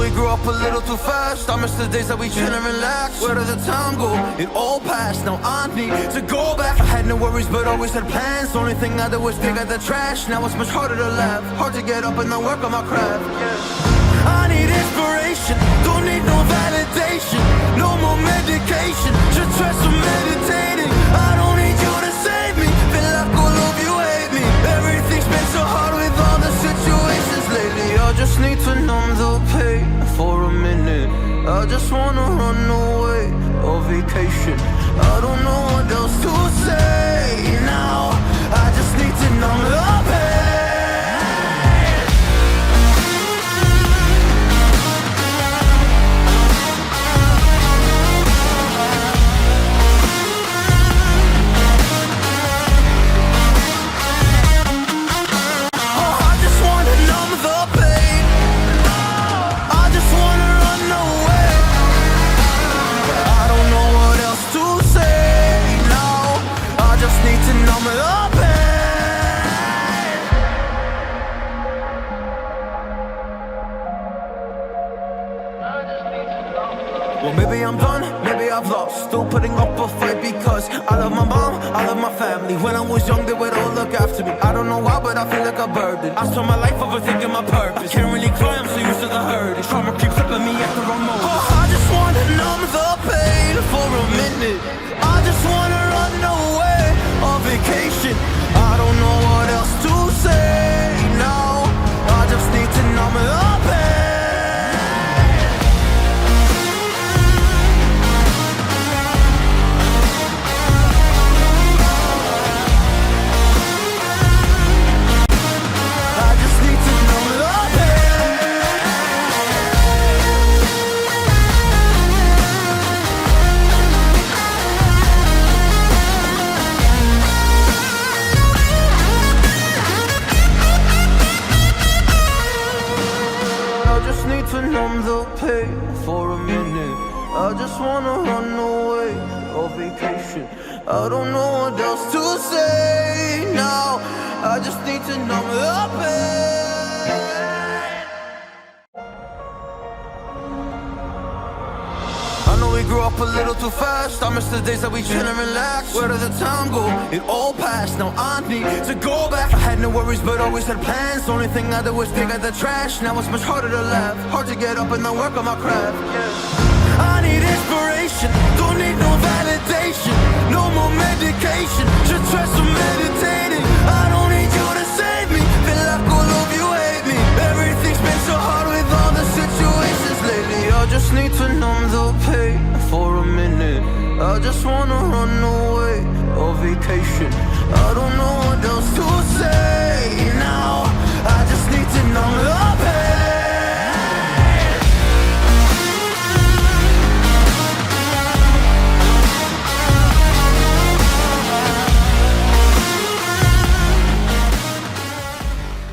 we grew up a little too fast. I miss the days that we chill and relax. Where did the time go? It all passed. Now I need to go back. I had no worries but always had plans. Only thing I did was pick at the trash. Now it's much harder to laugh, hard to get up and then work on my craft. I need inspiration, don't need no validation. No more medication, just try some meditating. I don't need you to save me, feel like all of you hate me. Everything's been so hard with all the situations lately. I just need to numb the pain for a minute. I just wanna run away on vacation. I don't know what else to say now. I just need to numb the pain. Well, maybe I'm done, maybe I've lost. Still putting up a fight because I love my mom, I love my family. When I was young, they would all look after me. I don't know why, but I feel like a burden. I spent my life overthinking my purpose. Can't really cry, I'm so used to the hurt. Trauma keeps flipping me at the wrong moment. Oh, I just wanna numb the pain for a minute. I just wanna run away on vacation. I don't know what else to say now. I just need to numb the pain. To numb the pain for a minute. I just wanna run away on vacation. I don't know what else to say now. I just need to numb the pain. I know we grew up a little too fast. I miss the days that we chill and relax. Where did the time go? It all passed. Now I need to go back. I had no worries but always had plans. Only thing I did was pick at the trash. Now it's much harder to laugh, hard to get up and then work on my craft. I need inspiration, don't need no validation. No more medication, just try some meditating. I don't need you to save me, feel like all of you hate me. Everything's been so hard with all the situations lately. I just need to numb the pain for a minute. I just wanna run away on vacation. I don't know what else to say now. I just need to numb the pain.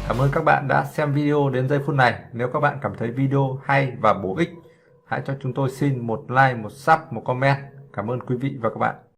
Cảm ơn các bạn đã xem video đến giây phút này. Nếu các bạn cảm thấy video hay và bổ ích, hãy cho chúng tôi xin một like, một sub, một comment. Cảm ơn quý vị và các bạn.